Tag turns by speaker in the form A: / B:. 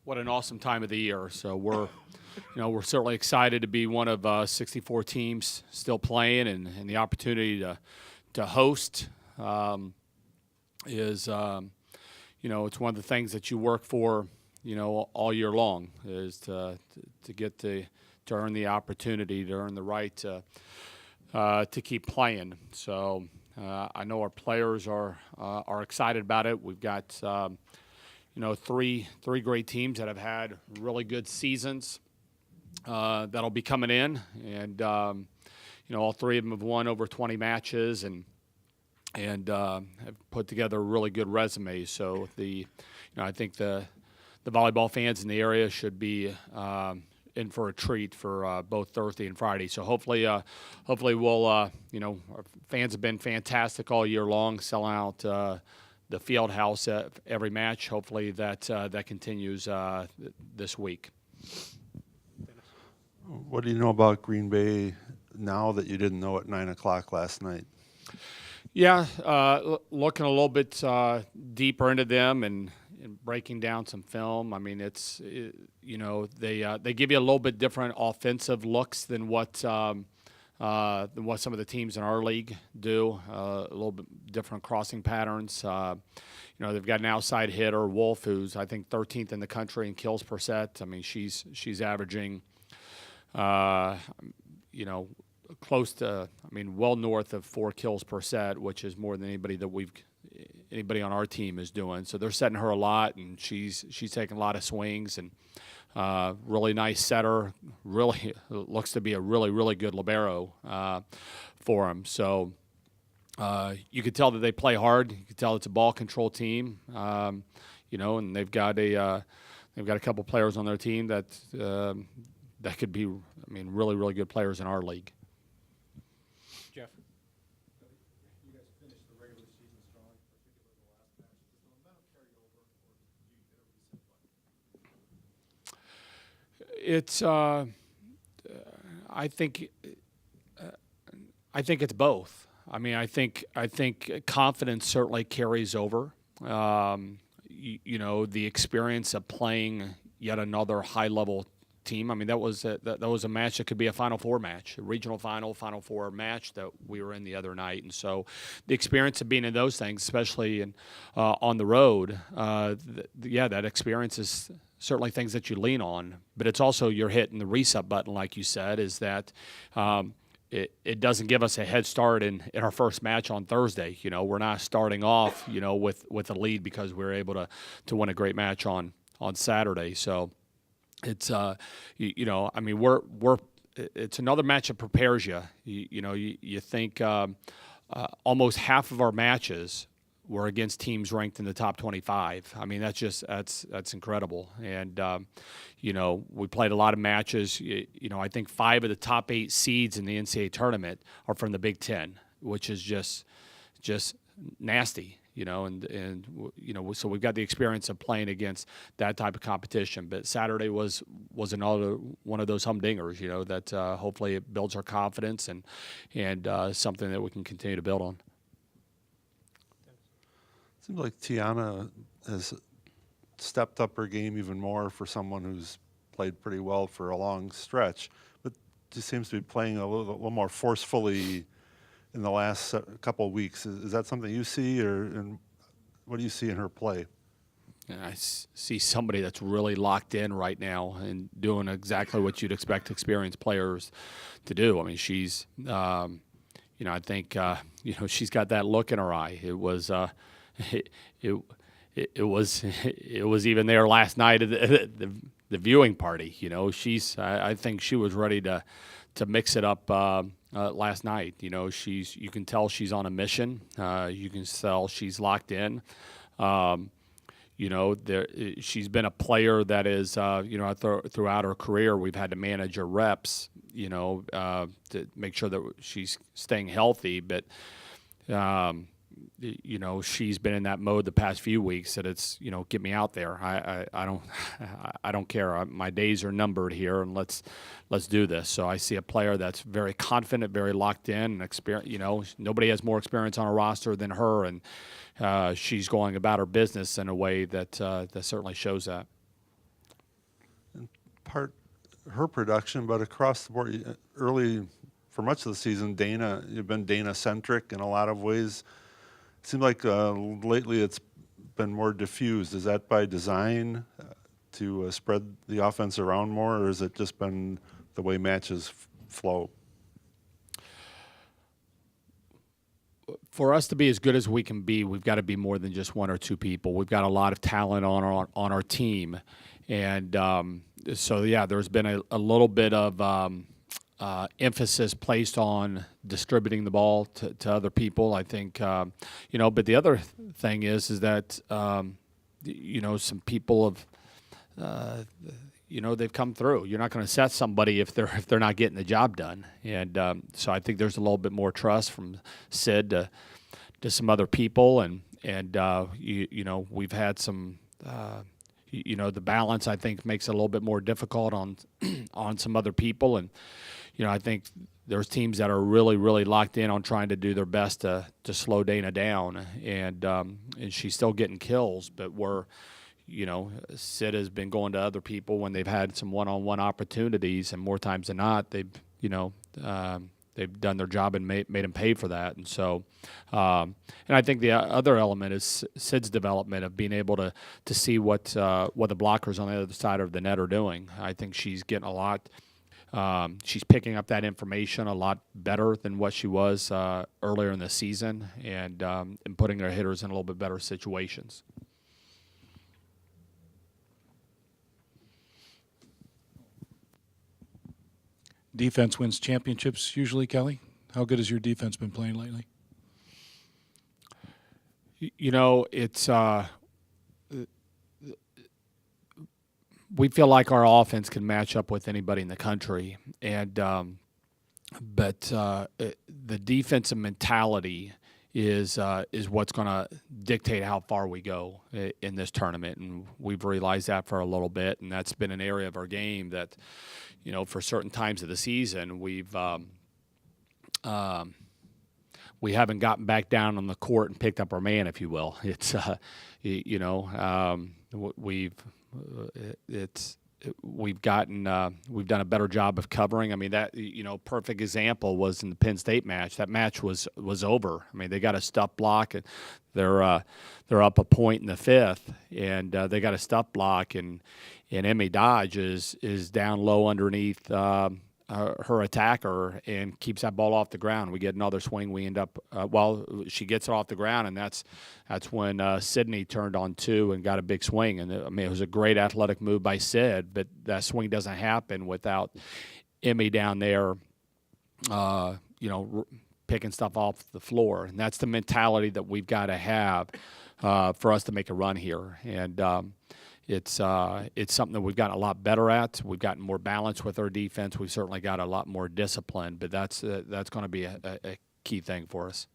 A: What an awesome time of the year. So we're certainly excited to be one of 64 teams still playing, and the opportunity to host is it's one of the things that you work for all year long, is to get to earn the opportunity, to earn the right to keep playing. So I know our players are excited about it. We've got three great teams that have had really good seasons that'll be coming in, and all three of them have won over 20 matches and have put together really good resumes. So I think the volleyball fans in the area should be in for a treat for both Thursday and Friday. So hopefully we'll our fans have been fantastic all year long, selling out the field house at every match. Hopefully that continues this week.
B: What do you know about Green Bay now that you didn't know at 9 o'clock last night?
A: Yeah, looking a little bit deeper into them and breaking down some film. I mean, they give you a little bit different offensive looks than what some of the teams in our league do. A little bit different crossing patterns. They've got an outside hitter, Wolf, who's I think 13th in the country in kills per set. I mean, she's averaging, close to, well north of 4 kills per set, which is more than anybody on our team is doing. So they're setting her a lot, and she's taking a lot of swings, and really nice setter. Really looks to be a really, really good libero for them. So you could tell that they play hard. You could tell it's a ball control team, and they've got a couple players on their team that could be, really, really good players in our league.
C: Jeff? You guys finished the regular season strong, particularly the last match. Does the momentum carry over, or do you hit a reset button?
A: I think it's both. I think confidence certainly carries over. The experience of playing yet another high-level team. That was a match that could be a Final Four match, a regional Final Four match that we were in the other night. And so the experience of being in those things, especially on the road, that experience is certainly things that you lean on. But it's also you're hitting the reset button, like you said, is that it doesn't give us a head start in our first match on Thursday. We're not starting off, with a lead because we were able to win a great match on Saturday. So it's it's another match that prepares you. You think almost half of our matches were against teams ranked in the top 25. That's incredible. And we played a lot of matches. I think 5 of the top 8 seeds in the NCAA tournament are from the Big Ten, which is just nasty. So we've got the experience of playing against that type of competition. But Saturday was another one of those humdingers, that hopefully it builds our confidence and something that we can continue to build on.
B: It seems like Tiana has stepped up her game even more for someone who's played pretty well for a long stretch, but she seems to be playing a little more forcefully in the last couple of weeks. Is that something you see, and what do you see in her play?
A: And I see somebody that's really locked in right now and doing exactly what you'd expect experienced players to do. She's, I think, she's got that look in her eye. It was, it was even there last night at the viewing party. I think she was ready to mix it up last night. You can tell she's on a mission. You can tell she's locked in. She's been a player that is, throughout her career, we've had to manage her reps, to make sure that she's staying healthy. But, she's been in that mode the past few weeks that it's, get me out there. I don't care. My days are numbered here, and let's do this. So I see a player that's very confident, very locked in, and nobody has more experience on a roster than her, and she's going about her business in a way that certainly shows that.
B: part her production, but across the board, early for much of the season, you've been Dana-centric in a lot of ways. It seems like lately it's been more diffused. Is that by design to spread the offense around more, or has it just been the way matches flow?
A: For us to be as good as we can be, we've got to be more than just one or two people. We've got a lot of talent on our team, and so yeah, there's been a little bit of emphasis placed on distributing the ball to other people. I think but the other thing is that some people have they've come through. You're not going to set somebody if they're not getting the job done, and so I think there's a little bit more trust from Sid to some other people, and we've had some. The balance I think makes it a little bit more difficult on some other people, and I think there's teams that are really, really locked in on trying to do their best to slow Dana down, and she's still getting kills, but Sid has been going to other people when they've had some one-on-one opportunities, and more times than not, they've done their job and made them pay for that. And so, and I think the other element is Sid's development of being able to see what the blockers on the other side of the net are doing. I think she's getting a lot. She's picking up that information a lot better than what she was earlier in the season, and putting her hitters in a little bit better situations.
C: Defense wins championships usually, Kelly. How good has your defense been playing lately?
A: It's we feel like our offense can match up with anybody in the country, and but the defensive mentality is what's going to dictate how far we go in this tournament, and we've realized that for a little bit, and that's been an area of our game that, for certain times of the season we haven't gotten back down on the court and picked up our man, if you will. It's we've done a better job of covering. I mean, that perfect example was in the Penn State match. That match was over. I mean, they got a stuff block, and they're up a point in the fifth, and they got a stuff block, and Emmy Dodge is down low underneath her attacker and keeps that ball off the ground. We get another swing. We end up she gets it off the ground, and that's when Sydney turned on two and got a big swing. And it was a great athletic move by Sid, but that swing doesn't happen without Emmy down there, picking stuff off the floor. And that's the mentality that we've got to have for us to make a run here. And it's something that we've gotten a lot better at. We've gotten more balance with our defense. We've certainly got a lot more discipline, but that's going to be a key thing for us.